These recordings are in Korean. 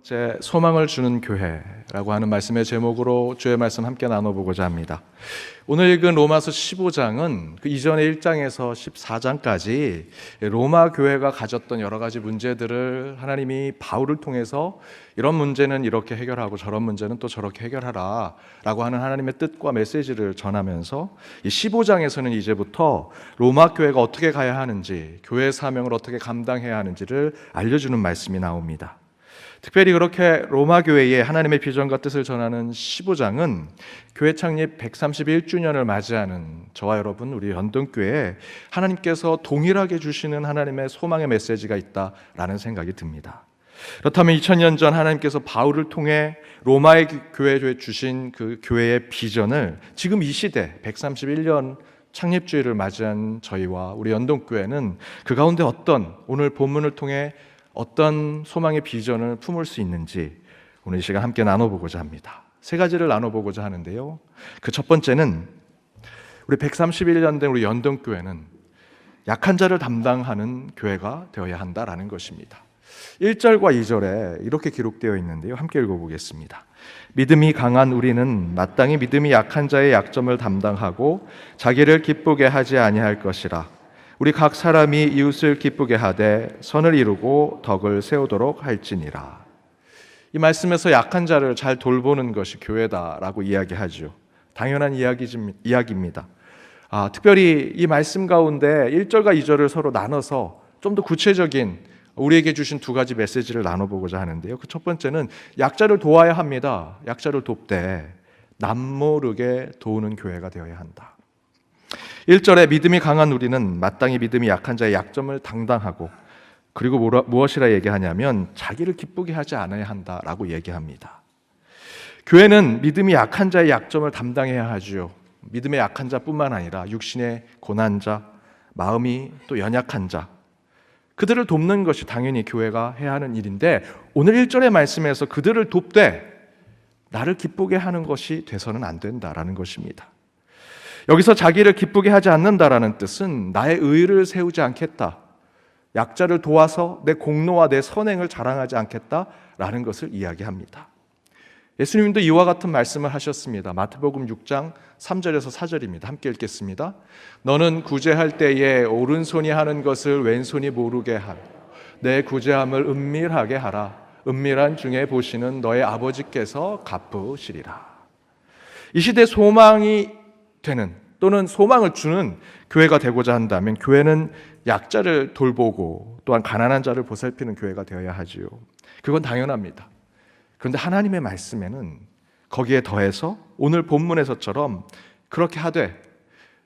번째, 소망을 주는 교회라고 하는 말씀의 제목으로 주의 말씀 함께 나눠보고자 합니다. 오늘 읽은 로마서 15장은 그 이전의 1장에서 14장까지 로마 교회가 가졌던 여러 가지 문제들을 하나님이 바울을 통해서 이런 문제는 이렇게 해결하고 저런 문제는 또 저렇게 해결하라 라고 하는 하나님의 뜻과 메시지를 전하면서 이 15장에서는 이제부터 로마 교회가 어떻게 가야 하는지, 교회의 사명을 어떻게 감당해야 하는지를 알려주는 말씀이 나옵니다. 특별히 그렇게 로마 교회의 하나님의 비전과 뜻을 전하는 15장은 교회 창립 131주년을 맞이하는 저와 여러분, 우리 연동교회에 하나님께서 동일하게 주시는 하나님의 소망의 메시지가 있다라는 생각이 듭니다. 그렇다면 2000년 전 하나님께서 바울을 통해 로마의 교회에 주신 그 교회의 비전을 지금 이 시대 131년 창립주의를 맞이한 저희와 우리 연동교회는 그 가운데 어떤, 오늘 본문을 통해 어떤 소망의 비전을 품을 수 있는지 오늘 이 시간 함께 나눠보고자 합니다. 세 가지를 나눠보고자 하는데요, 그 첫 번째는 우리 131년 된 우리 연동교회는 약한 자를 담당하는 교회가 되어야 한다라는 것입니다. 1절과 2절에 이렇게 기록되어 있는데요, 함께 읽어보겠습니다. 믿음이 강한 우리는 마땅히 믿음이 약한 자의 약점을 담당하고 자기를 기쁘게 하지 아니할 것이라. 우리 각 사람이 이웃을 기쁘게 하되 선을 이루고 덕을 세우도록 할지니라. 이 말씀에서 약한 자를 잘 돌보는 것이 교회다라고 이야기하죠. 당연한 이야기입니다. 특별히 이 말씀 가운데 1절과 2절을 서로 나눠서 좀 더 구체적인 우리에게 주신 두 가지 메시지를 나눠보고자 하는데요, 그 첫 번째는 약자를 도와야 합니다. 약자를 돕되 남모르게 도우는 교회가 되어야 한다. 1절에 믿음이 강한 우리는 마땅히 믿음이 약한 자의 약점을 담당하고, 그리고 무엇이라 얘기하냐면 자기를 기쁘게 하지 않아야 한다라고 얘기합니다. 교회는 믿음이 약한 자의 약점을 담당해야 하죠. 믿음의 약한 자뿐만 아니라 육신의 고난자, 마음이 또 연약한 자, 그들을 돕는 것이 당연히 교회가 해야 하는 일인데, 오늘 1절의 말씀에서 그들을 돕되 나를 기쁘게 하는 것이 돼서는 안 된다라는 것입니다. 여기서 자기를 기쁘게 하지 않는다라는 뜻은 나의 의의를 세우지 않겠다, 약자를 도와서 내 공로와 내 선행을 자랑하지 않겠다라는 것을 이야기합니다. 예수님도 이와 같은 말씀을 하셨습니다. 마태복음 6장 3절에서 4절입니다. 함께 읽겠습니다. 너는 구제할 때에 오른손이 하는 것을 왼손이 모르게 하며 내 구제함을 은밀하게 하라. 은밀한 중에 보시는 너의 아버지께서 갚으시리라. 이 시대 소망이 되는, 또는 소망을 주는 교회가 되고자 한다면 교회는 약자를 돌보고 또한 가난한 자를 보살피는 교회가 되어야 하지요. 그건 당연합니다. 그런데 하나님의 말씀에는 거기에 더해서 오늘 본문에서처럼 그렇게 하되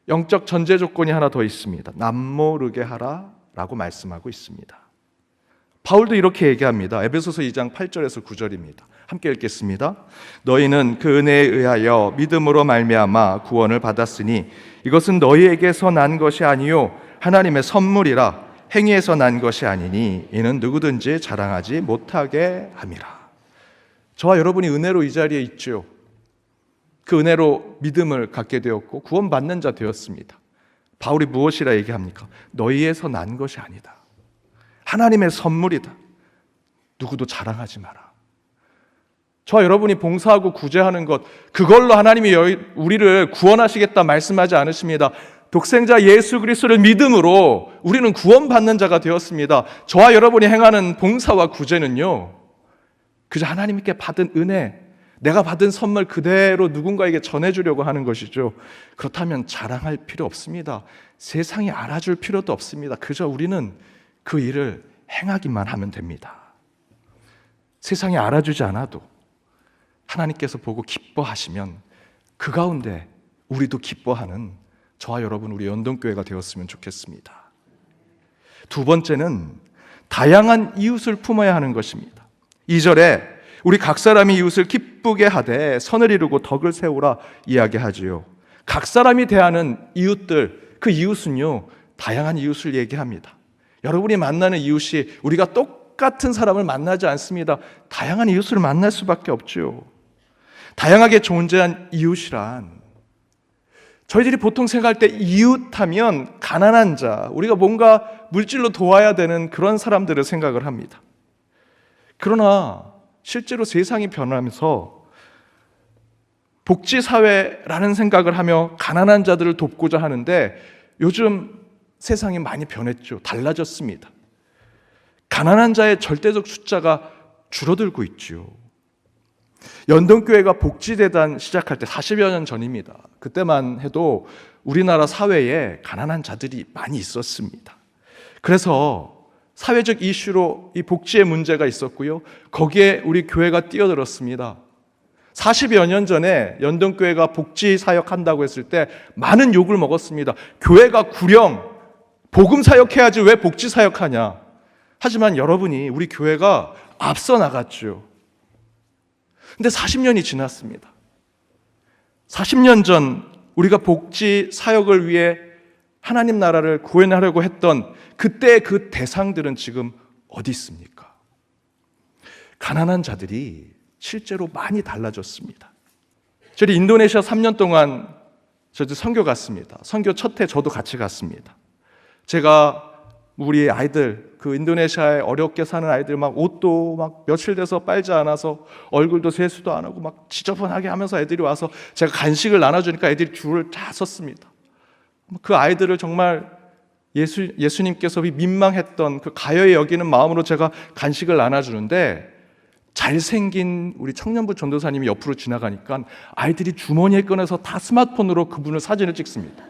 영적 전제 조건이 하나 더 있습니다. 남모르게 하라 라고 말씀하고 있습니다. 바울도 이렇게 얘기합니다. 에베소서 2장 8절에서 9절입니다. 함께 읽겠습니다. 너희는 그 은혜에 의하여 믿음으로 말미암아 구원을 받았으니 이것은 너희에게서 난 것이 아니요 하나님의 선물이라. 행위에서 난 것이 아니니 이는 누구든지 자랑하지 못하게 함이라. 저와 여러분이 은혜로 이 자리에 있죠. 그 은혜로 믿음을 갖게 되었고 구원받는 자 되었습니다. 바울이 무엇이라 얘기합니까? 너희에서 난 것이 아니다. 하나님의 선물이다. 누구도 자랑하지 마라. 저와 여러분이 봉사하고 구제하는 것, 그걸로 하나님이 우리를 구원하시겠다 말씀하지 않으십니다. 독생자 예수 그리스도를 믿음으로 우리는 구원받는 자가 되었습니다. 저와 여러분이 행하는 봉사와 구제는요, 그저 하나님께 받은 은혜, 내가 받은 선물 그대로 누군가에게 전해주려고 하는 것이죠. 그렇다면 자랑할 필요 없습니다. 세상이 알아줄 필요도 없습니다. 그저 우리는 그 일을 행하기만 하면 됩니다. 세상이 알아주지 않아도 하나님께서 보고 기뻐하시면 그 가운데 우리도 기뻐하는 저와 여러분, 우리 연동교회가 되었으면 좋겠습니다. 두 번째는 다양한 이웃을 품어야 하는 것입니다. 2절에 우리 각 사람이 이웃을 기쁘게 하되 선을 이루고 덕을 세우라 이야기하지요. 각 사람이 대하는 이웃들, 그 이웃은요, 다양한 이웃을 얘기합니다. 여러분이 만나는 이웃이 우리가 똑같은 사람을 만나지 않습니다. 다양한 이웃을 만날 수밖에 없죠. 다양하게 존재한 이웃이란, 저희들이 보통 생각할 때 이웃하면 가난한 자, 우리가 뭔가 물질로 도와야 되는 그런 사람들을 생각을 합니다. 그러나 실제로 세상이 변하면서 복지사회라는 생각을 하며 가난한 자들을 돕고자 하는데 요즘 세상이 많이 변했죠. 달라졌습니다. 가난한 자의 절대적 숫자가 줄어들고 있죠. 연동교회가 복지재단 시작할 때 40여 년 전입니다. 그때만 해도 우리나라 사회에 가난한 자들이 많이 있었습니다. 그래서 사회적 이슈로 이 복지의 문제가 있었고요. 거기에 우리 교회가 뛰어들었습니다. 40여 년 전에 연동교회가 복지 사역한다고 했을 때 많은 욕을 먹었습니다. 교회가 구령, 복음 사역해야지 왜 복지 사역하냐. 하지만 여러분이 우리 교회가 앞서 나갔죠. 근데 40년이 지났습니다. 40년 전 우리가 복지 사역을 위해 하나님 나라를 구현하려고 했던 그때 그 대상들은 지금 어디 있습니까? 가난한 자들이 실제로 많이 달라졌습니다. 저희 인도네시아 3년 동안 저도 선교 갔습니다. 선교 첫 해 저도 같이 갔습니다. 제가 우리 아이들, 그 인도네시아에 어렵게 사는 아이들 막 옷도 막 며칠 돼서 빨지 않아서 얼굴도 세수도 안 하고 막 지저분하게 하면서 애들이 와서 제가 간식을 나눠주니까 애들이 줄을 다 섰습니다. 그 아이들을 정말 예수님께서 민망했던 그 가여이 여기는 마음으로 제가 간식을 나눠주는데 잘생긴 우리 청년부 전도사님이 옆으로 지나가니까 아이들이 주머니에 꺼내서 다 스마트폰으로 그분을 사진을 찍습니다.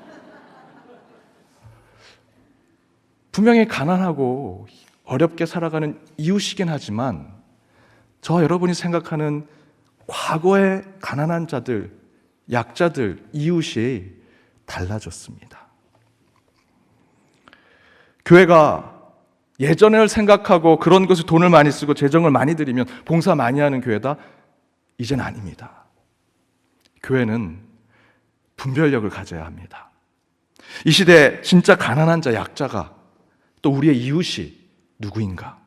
분명히 가난하고 어렵게 살아가는 이웃이긴 하지만 저와 여러분이 생각하는 과거의 가난한 자들, 약자들, 이웃이 달라졌습니다. 교회가 예전을 생각하고 그런 것에 돈을 많이 쓰고 재정을 많이 들이면 봉사 많이 하는 교회다? 이젠 아닙니다. 교회는 분별력을 가져야 합니다. 이 시대에 진짜 가난한 자, 약자가 또 우리의 이웃이 누구인가?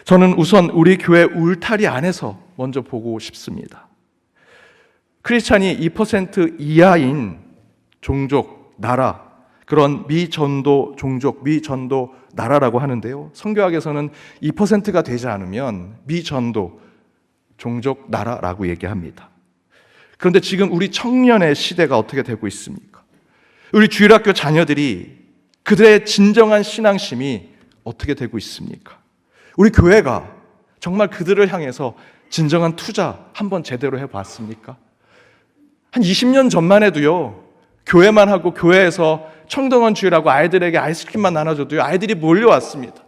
저는 우선 우리 교회 울타리 안에서 먼저 보고 싶습니다. 크리스찬이 2% 이하인 종족, 나라, 그런 미전도 종족, 미전도 나라라고 하는데요. 성교학에서는 2%가 되지 않으면 미전도 종족 나라라고 얘기합니다. 그런데 지금 우리 청년의 시대가 어떻게 되고 있습니까? 우리 주일학교 자녀들이 그들의 진정한 신앙심이 어떻게 되고 있습니까? 우리 교회가 정말 그들을 향해서 진정한 투자 한번 제대로 해봤습니까? 한 20년 전만 해도요, 교회만 하고 교회에서 청동원 주일하고 아이들에게 아이스크림만 나눠줘도요, 아이들이 몰려왔습니다.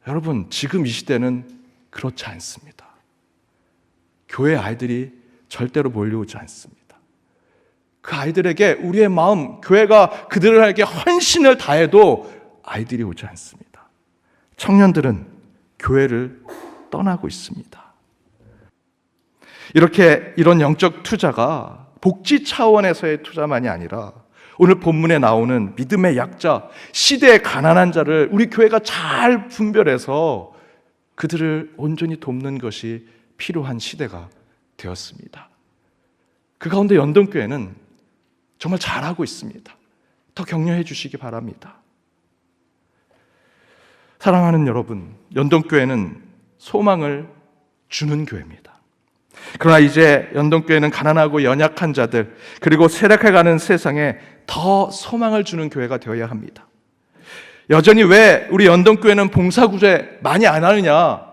여러분, 지금 이 시대는 그렇지 않습니다. 교회 아이들이 절대로 몰려오지 않습니다. 그 아이들에게 우리의 마음, 교회가 그들에게 헌신을 다해도 아이들이 오지 않습니다. 청년들은 교회를 떠나고 있습니다. 이런 영적 투자가 복지 차원에서의 투자만이 아니라 오늘 본문에 나오는 믿음의 약자, 시대의 가난한 자를 우리 교회가 잘 분별해서 그들을 온전히 돕는 것이 필요한 시대가 되었습니다. 그 가운데 연동교회는 정말 잘하고 있습니다. 더 격려해 주시기 바랍니다. 사랑하는 여러분, 연동교회는 소망을 주는 교회입니다. 그러나 이제 연동교회는 가난하고 연약한 자들, 그리고 쇠락해가는 세상에 더 소망을 주는 교회가 되어야 합니다. 여전히 왜 우리 연동교회는 봉사구제 많이 안 하느냐?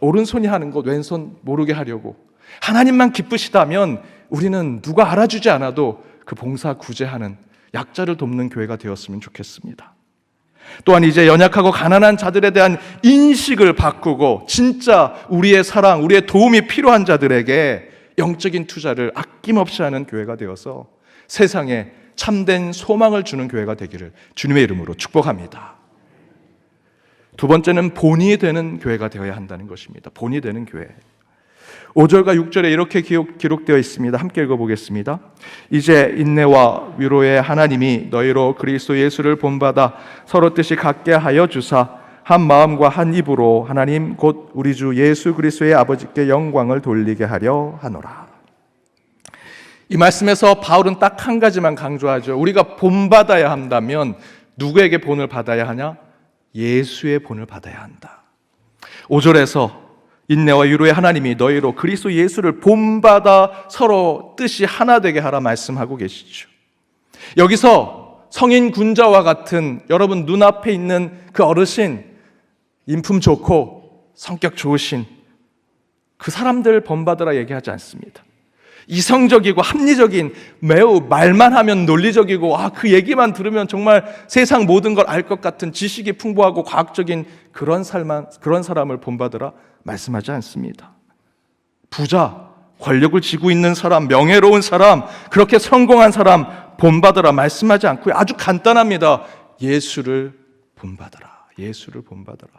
오른손이 하는 것 왼손 모르게 하려고. 하나님만 기쁘시다면 우리는 누가 알아주지 않아도 그 봉사구제하는 약자를 돕는 교회가 되었으면 좋겠습니다. 또한 이제 연약하고 가난한 자들에 대한 인식을 바꾸고 진짜 우리의 사랑, 우리의 도움이 필요한 자들에게 영적인 투자를 아낌없이 하는 교회가 되어서 세상에 참된 소망을 주는 교회가 되기를 주님의 이름으로 축복합니다. 두 번째는 본이 되는 교회가 되어야 한다는 것입니다. 본이 되는 교회. 5절과 6절에 이렇게 기록되어 있습니다. 함께 읽어보겠습니다. 이제 인내와 위로의 하나님이 너희로 그리스도 예수를 본받아 서로 뜻이 같게 하여 주사 한 마음과 한 입으로 하나님 곧 우리 주 예수 그리스도의 아버지께 영광을 돌리게 하려 하노라. 이 말씀에서 바울은 딱 한 가지만 강조하죠. 우리가 본받아야 한다면 누구에게 본을 받아야 하냐? 예수의 본을 받아야 한다. 5절에서 인내와 위로의 하나님이 너희로 그리스도 예수를 본받아 서로 뜻이 하나 되게 하라 말씀하고 계시죠. 여기서 성인 군자와 같은 여러분 눈앞에 있는 그 어르신, 인품 좋고 성격 좋으신 그 사람들 본받으라 얘기하지 않습니다. 이성적이고 합리적인, 매우 말만 하면 논리적이고 그 얘기만 들으면 정말 세상 모든 걸 알 것 같은 지식이 풍부하고 과학적인 그런 사람을 본받으라 말씀하지 않습니다. 부자, 권력을 쥐고 있는 사람, 명예로운 사람, 그렇게 성공한 사람 본받으라 말씀하지 않고요. 아주 간단합니다. 예수를 본받으라. 예수를 본받으라.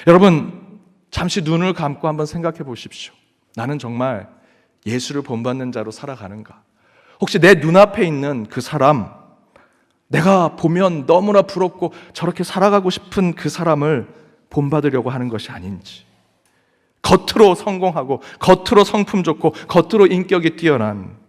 여러분, 잠시 눈을 감고 한번 생각해 보십시오. 나는 정말 예수를 본받는 자로 살아가는가? 혹시 내 눈앞에 있는 그 사람, 내가 보면 너무나 부럽고 저렇게 살아가고 싶은 그 사람을 본받으려고 하는 것이 아닌지, 겉으로 성공하고 겉으로 성품 좋고 겉으로 인격이 뛰어난,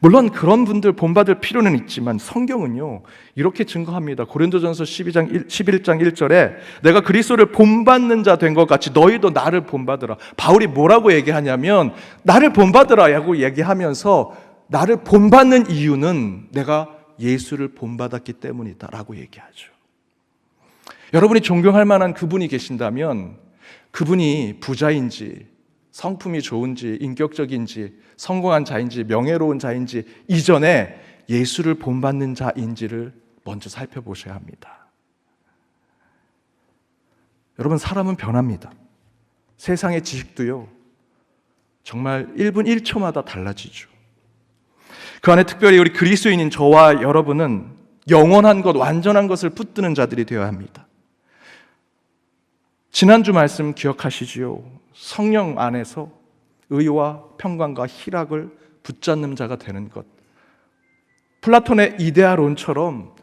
물론 그런 분들 본받을 필요는 있지만 성경은요 이렇게 증거합니다. 고린도전서 11장 1절에 내가 그리스도를 본받는 자 된 것 같이 너희도 나를 본받으라. 바울이 뭐라고 얘기하냐면 나를 본받으라고 얘기하면서 나를 본받는 이유는 내가 예수를 본받았기 때문이다 라고 얘기하죠. 여러분이 존경할 만한 그분이 계신다면 그분이 부자인지 성품이 좋은지 인격적인지 성공한 자인지 명예로운 자인지 이전에 예수를 본받는 자인지를 먼저 살펴보셔야 합니다. 여러분, 사람은 변합니다. 세상의 지식도요 정말 1분 1초마다 달라지죠. 그 안에 특별히 우리 그리스도인인 저와 여러분은 영원한 것, 완전한 것을 붙드는 자들이 되어야 합니다. 지난주 말씀 기억하시지요? 성령 안에서 의와 평강과 희락을 붙잡는 자가 되는 것. 플라톤의 이데아론처럼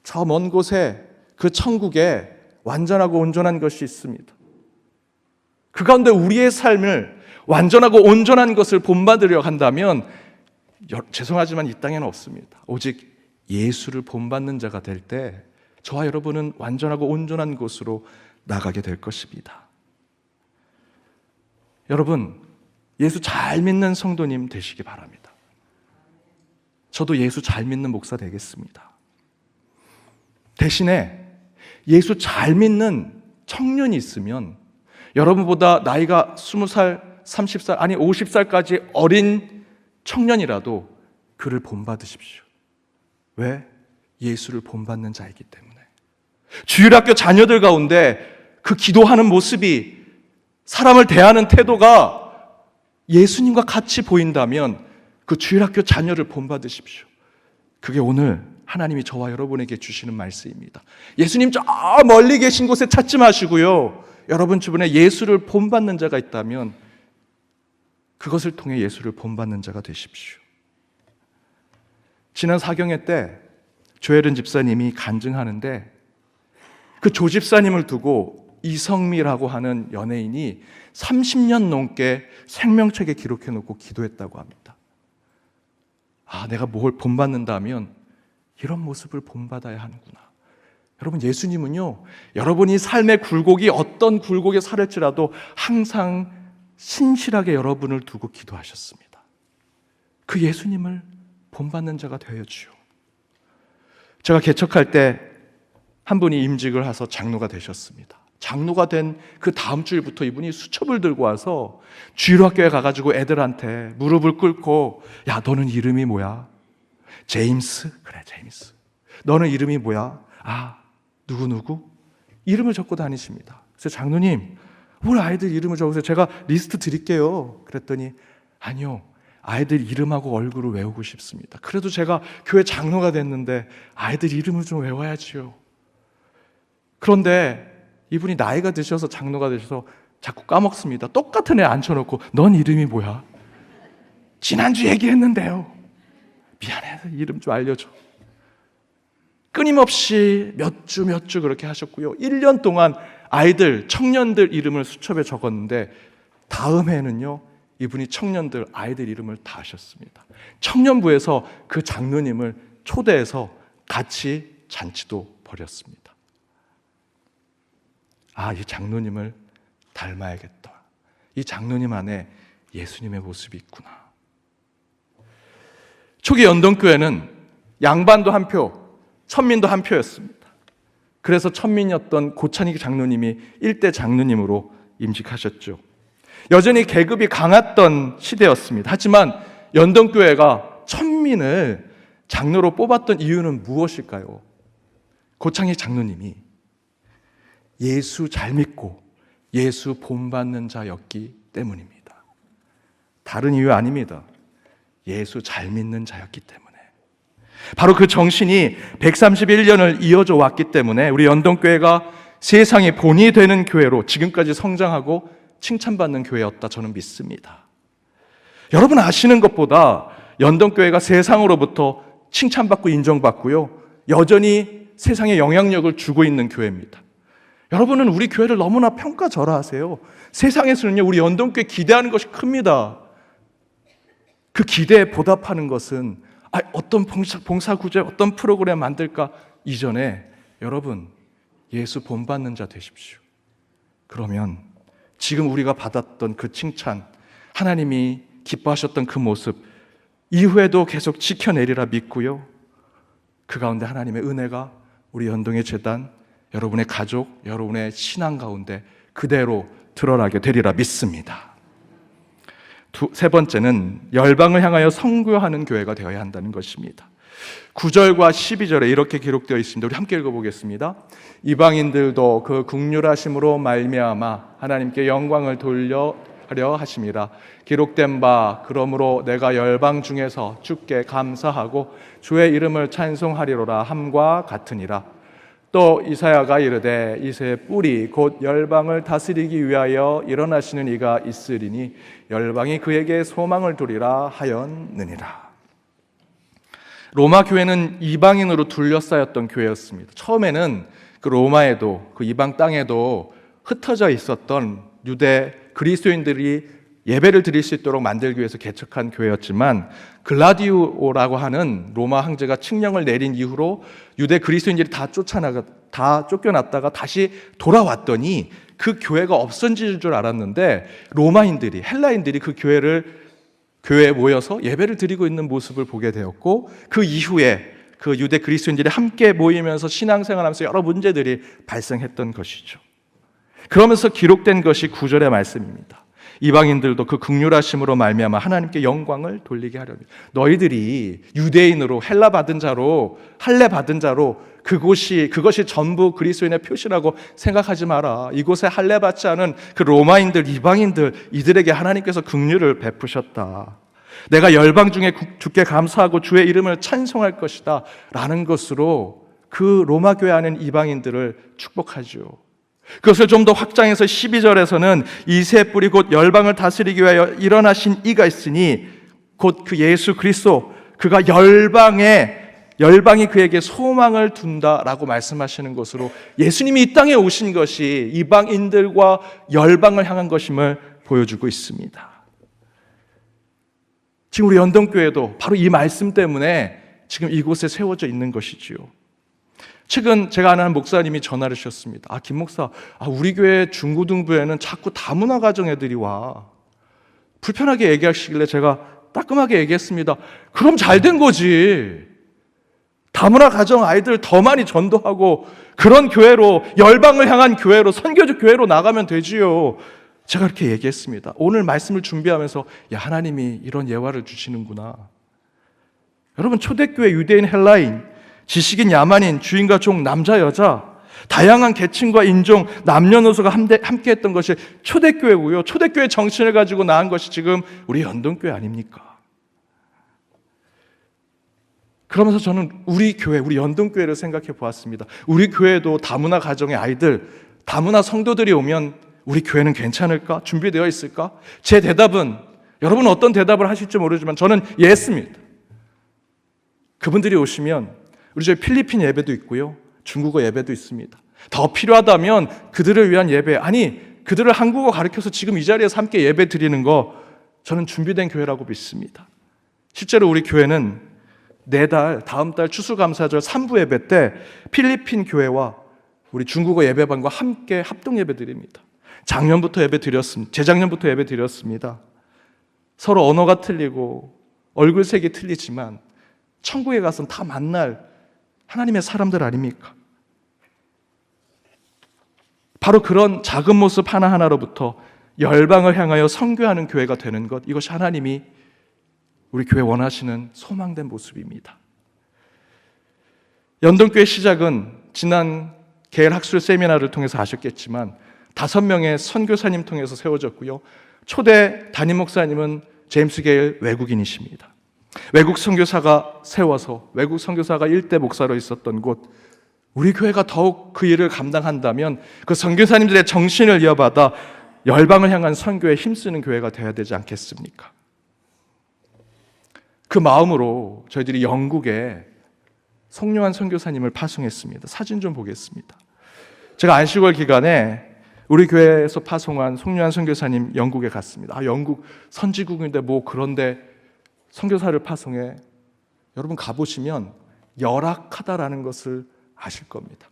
저 먼 곳에 그 천국에 완전하고 온전한 것이 있습니다. 그 가운데 우리의 삶을 완전하고 온전한 것을 본받으려 한다면 죄송하지만 이 땅에는 없습니다. 오직 예수를 본받는 자가 될 때 저와 여러분은 완전하고 온전한 곳으로 나가게 될 것입니다. 여러분, 예수 잘 믿는 성도님 되시기 바랍니다. 저도 예수 잘 믿는 목사 되겠습니다. 대신에 예수 잘 믿는 청년이 있으면 여러분보다 나이가 20살, 30살, 아니 50살까지 어린 청년이라도 그를 본받으십시오. 왜? 예수를 본받는 자이기 때문에. 주일학교 자녀들 가운데 그 기도하는 모습이, 사람을 대하는 태도가 예수님과 같이 보인다면 그 주일학교 자녀를 본받으십시오. 그게 오늘 하나님이 저와 여러분에게 주시는 말씀입니다. 예수님 저 멀리 계신 곳에 찾지 마시고요, 여러분 주변에 예수를 본받는 자가 있다면 그것을 통해 예수를 본받는 자가 되십시오. 지난 사경회 때 조혜른 집사님이 간증하는데 그 조 집사님을 두고 이성미라고 하는 연예인이 30년 넘게 생명책에 기록해놓고 기도했다고 합니다. 내가 뭘 본받는다면 이런 모습을 본받아야 하는구나. 여러분, 예수님은요 여러분이 삶의 굴곡이 어떤 굴곡에 살을지라도 항상 신실하게 여러분을 두고 기도하셨습니다. 그 예수님을 본받는 자가 되어야지요. 제가 개척할 때 한 분이 임직을 해서 장로가 되셨습니다. 장로가 된 그 다음 주일부터 이분이 수첩을 들고 와서 주일학교에 가가지고 애들한테 무릎을 꿇고, 야, 너는 이름이 뭐야? 제임스? 그래, 제임스. 너는 이름이 뭐야? 누구누구? 이름을 적고 다니십니다. 그래서 장로님, 우리 아이들 이름을 적으세요. 제가 리스트 드릴게요. 그랬더니 아니요, 아이들 이름하고 얼굴을 외우고 싶습니다. 그래도 제가 교회 장로가 됐는데 아이들 이름을 좀 외워야지요. 그런데 이분이 나이가 드셔서 장로가 되셔서 자꾸 까먹습니다. 똑같은 애 앉혀놓고 넌 이름이 뭐야? 지난주 얘기했는데요. 미안해서 이름 좀 알려줘. 끊임없이 몇 주 그렇게 하셨고요. 1년 동안 아이들, 청년들 이름을 수첩에 적었는데 다음 해에는요 이분이 청년들, 아이들 이름을 다 하셨습니다. 청년부에서 그 장로님을 초대해서 같이 잔치도 벌였습니다. 이 장로님을 닮아야겠다. 이 장로님 안에 예수님의 모습이 있구나. 초기 연동교회는 양반도 한 표, 천민도 한 표였습니다. 그래서 천민이었던 고찬익 장로님이 일대 장로님으로 임직하셨죠. 여전히 계급이 강했던 시대였습니다. 하지만 연동교회가 천민을 장로로 뽑았던 이유는 무엇일까요? 고창익 장로님이 예수 잘 믿고 예수 본받는 자였기 때문입니다. 다른 이유 아닙니다. 예수 잘 믿는 자였기 때문에. 바로 그 정신이 131년을 이어져 왔기 때문에 우리 연동교회가 세상의 본이 되는 교회로 지금까지 성장하고 칭찬받는 교회였다 저는 믿습니다. 여러분 아시는 것보다 연동교회가 세상으로부터 칭찬받고 인정받고요, 여전히 세상에 영향력을 주고 있는 교회입니다. 여러분은 우리 교회를 너무나 평가절하하세요. 세상에서는요, 우리 연동교회 기대하는 것이 큽니다. 그 기대에 보답하는 것은 어떤 봉사구제, 어떤 프로그램 만들까 이전에 여러분 예수 본받는 자 되십시오. 그러면 지금 우리가 받았던 그 칭찬, 하나님이 기뻐하셨던 그 모습 이후에도 계속 지켜내리라 믿고요, 그 가운데 하나님의 은혜가 우리 연동의 재단, 여러분의 가족, 여러분의 신앙 가운데 그대로 드러나게 되리라 믿습니다. 세 번째는 열방을 향하여 선교하는 교회가 되어야 한다는 것입니다. 9절과 12절에 이렇게 기록되어 있습니다. 우리 함께 읽어보겠습니다. 이방인들도 그 긍휼하심으로 말미암아 하나님께 영광을 돌려하려 하심이라. 기록된 바 그러므로 내가 열방 중에서 주께 감사하고 주의 이름을 찬송하리로라 함과 같으니라. 또 이사야가 이르되 이새의 뿌리 곧 열방을 다스리기 위하여 일어나시는 이가 있으리니 열방이 그에게 소망을 두리라 하였느니라. 로마 교회는 이방인으로 둘러싸였던 교회였습니다. 처음에는 그 로마에도 그 이방 땅에도 흩어져 있었던 유대 그리스도인들이 예배를 드릴 수 있도록 만들기 위해서 개척한 교회였지만, 글라디오라고 하는 로마 황제가 칙령을 내린 이후로 유대 그리스도인들이 다 쫓겨났다가 다시 돌아왔더니 그 교회가 없어질 줄 알았는데 로마인들이, 헬라인들이 그 교회에 모여서 예배를 드리고 있는 모습을 보게 되었고, 그 이후에 그 유대 그리스도인들이 함께 모이면서 신앙생활하면서 여러 문제들이 발생했던 것이죠. 그러면서 기록된 것이 9절의 말씀입니다. 이방인들도 그 긍휼하심으로 말미암아 하나님께 영광을 돌리게 하려니. 너희들이 유대인으로 헬라 받은 자로 할례 받은 자로 그것이 전부 그리스도인의 표시라고 생각하지 마라. 이곳에 할례 받지 않은 그 로마인들, 이방인들, 이들에게 하나님께서 긍휼을 베푸셨다. 내가 열방 중에 주께 감사하고 주의 이름을 찬송할 것이다 라는 것으로 그 로마 교회 안에 이방인들을 축복하죠. 그것을 좀 더 확장해서 12절에서는 이새 뿌리 곧 열방을 다스리기 위하여 일어나신 이가 있으니 곧 그 예수 그리스도, 그가 열방이 그에게 소망을 둔다라고 말씀하시는 것으로 예수님이 이 땅에 오신 것이 이방인들과 열방을 향한 것임을 보여주고 있습니다. 지금 우리 연동교회도 바로 이 말씀 때문에 지금 이곳에 세워져 있는 것이지요. 최근 제가 아는 목사님이 전화를 주셨습니다. 김 목사, 우리 교회 중고등부에는 자꾸 다문화 가정 애들이 와. 불편하게 얘기하시길래 제가 따끔하게 얘기했습니다. 그럼 잘 된 거지. 다문화 가정 아이들 더 많이 전도하고 그런 교회로, 열방을 향한 교회로, 선교적 교회로 나가면 되지요. 제가 그렇게 얘기했습니다. 오늘 말씀을 준비하면서 하나님이 이런 예화를 주시는구나. 여러분, 초대교회 유대인, 헬라인, 지식인, 야만인, 주인과 종, 남자, 여자, 다양한 계층과 인종, 남녀노소가 함께 했던 것이 초대교회고요. 초대교회 정신을 가지고 나온 것이 지금 우리 연동교회 아닙니까? 그러면서 저는 우리 교회, 우리 연동교회를 생각해 보았습니다. 우리 교회도 다문화 가정의 아이들, 다문화 성도들이 오면 우리 교회는 괜찮을까? 준비되어 있을까? 제 대답은, 여러분은 어떤 대답을 하실지 모르지만 저는 예스입니다. 그분들이 오시면 우리 저희 필리핀 예배도 있고요, 중국어 예배도 있습니다. 더 필요하다면 그들을 위한 예배, 그들을 한국어 가르쳐서 지금 이 자리에서 함께 예배 드리는 거, 저는 준비된 교회라고 믿습니다. 실제로 우리 교회는 다음 달 추수감사절 3부 예배 때 필리핀 교회와 우리 중국어 예배반과 함께 합동 예배 드립니다. 작년부터 예배 드렸습니다. 재작년부터 예배 드렸습니다. 서로 언어가 틀리고 얼굴색이 틀리지만 천국에 가서는 다 만날 하나님의 사람들 아닙니까? 바로 그런 작은 모습 하나하나로부터 열방을 향하여 선교하는 교회가 되는 것, 이것이 하나님이 우리 교회 원하시는 소망된 모습입니다. 연동교회 시작은 지난 계열 학술 세미나를 통해서 아셨겠지만 5명의 선교사님 통해서 세워졌고요. 초대 담임 목사님은 제임스 게일 외국인이십니다. 외국 선교사가 세워서 외국 선교사가 일대 목사로 있었던 곳, 우리 교회가 더욱 그 일을 감당한다면 그 선교사님들의 정신을 이어받아 열방을 향한 선교에 힘쓰는 교회가 되어야 되지 않겠습니까? 그 마음으로 저희들이 영국에 송요한 선교사님을 파송했습니다. 사진 좀 보겠습니다. 제가 안식월 기간에 우리 교회에서 파송한 송요한 선교사님 영국에 갔습니다. 영국 선지국인데 뭐 그런데 선교사를 파송해. 여러분 가보시면 열악하다라는 것을 아실 겁니다.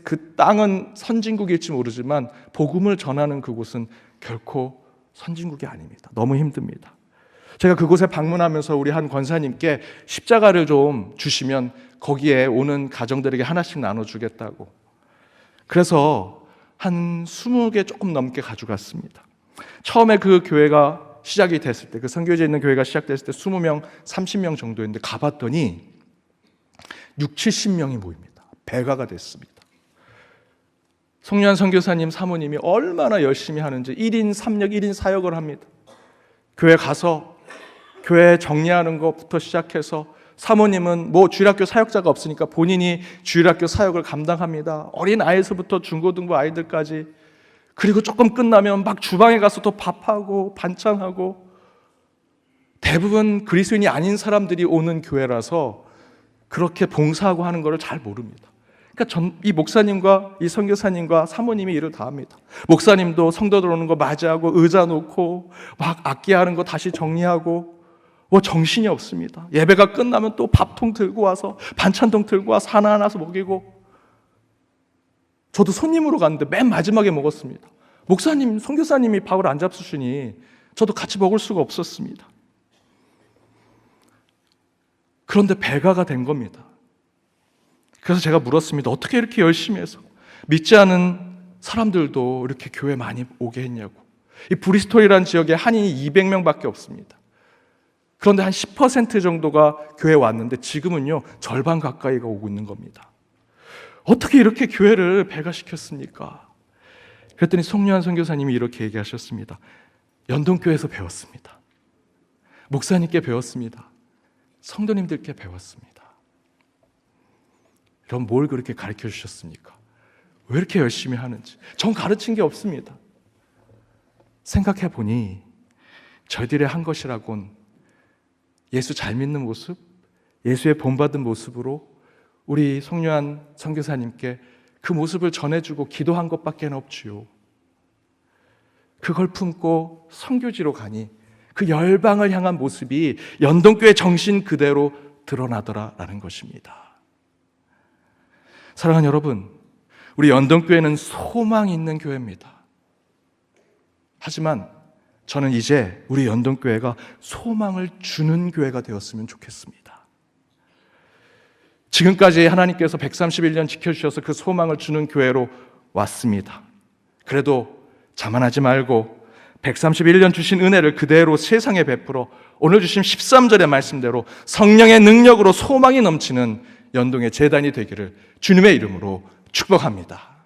그 땅은 선진국일지 모르지만 복음을 전하는 그곳은 결코 선진국이 아닙니다. 너무 힘듭니다. 제가 그곳에 방문하면서 우리 한 권사님께 십자가를 좀 주시면 거기에 오는 가정들에게 하나씩 나눠주겠다고. 그래서 한 20개 조금 넘게 가져갔습니다. 처음에 그 교회가 시작이 됐을 때, 그 선교지에 있는 교회가 시작됐을 때 20명, 30명 정도였는데 가봤더니 60, 70명이 모입니다. 배가가 됐습니다. 송요한 선교사님 사모님이 얼마나 열심히 하는지 1인 3역, 1인 4역을 합니다. 교회 가서 교회 정리하는 것부터 시작해서 사모님은 뭐 주일학교 사역자가 없으니까 본인이 주일학교 사역을 감당합니다. 어린 아이에서부터 중고등부 아이들까지. 그리고 조금 끝나면 막 주방에 가서 또 밥하고 반찬하고. 대부분 그리스도인이 아닌 사람들이 오는 교회라서 그렇게 봉사하고 하는 것을 잘 모릅니다. 그러니까 이 목사님과 이 선교사님과 사모님이 일을 다 합니다. 목사님도 성도들 오는 거 맞이하고 의자 놓고 막 악기하는 거 다시 정리하고 뭐 정신이 없습니다. 예배가 끝나면 또 밥통 들고 와서 반찬통 들고 와서 하나하나 먹이고. 저도 손님으로 갔는데 맨 마지막에 먹었습니다. 목사님, 선교사님이 밥을 안 잡수시니 저도 같이 먹을 수가 없었습니다. 그런데 배가가 된 겁니다. 그래서 제가 물었습니다. 어떻게 이렇게 열심히 해서 믿지 않은 사람들도 이렇게 교회 많이 오게 했냐고. 이 브리스톨이라는 지역에 한인이 200명밖에 없습니다. 그런데 한 10% 정도가 교회에 왔는데 지금은요 절반 가까이가 오고 있는 겁니다. 어떻게 이렇게 교회를 배가시켰습니까? 그랬더니 송요한 선교사님이 이렇게 얘기하셨습니다. 연동교회에서 배웠습니다. 목사님께 배웠습니다. 성도님들께 배웠습니다. 그럼 뭘 그렇게 가르쳐 주셨습니까? 왜 이렇게 열심히 하는지. 전 가르친 게 없습니다. 생각해 보니 저희들이 한 것이라곤 예수 잘 믿는 모습, 예수의 본받은 모습으로 우리 송요한 선교사님께 그 모습을 전해주고 기도한 것밖에 없지요. 그걸 품고 선교지로 가니 그 열방을 향한 모습이 연동교회 정신 그대로 드러나더라라는 것입니다. 사랑하는 여러분, 우리 연동교회는 소망이 있는 교회입니다. 하지만 저는 이제 우리 연동교회가 소망을 주는 교회가 되었으면 좋겠습니다. 지금까지 하나님께서 131년 지켜주셔서 그 소망을 주는 교회로 왔습니다. 그래도 자만하지 말고 131년 주신 은혜를 그대로 세상에 베풀어 오늘 주신 13절의 말씀대로 성령의 능력으로 소망이 넘치는 연동의 제단이 되기를 주님의 이름으로 축복합니다.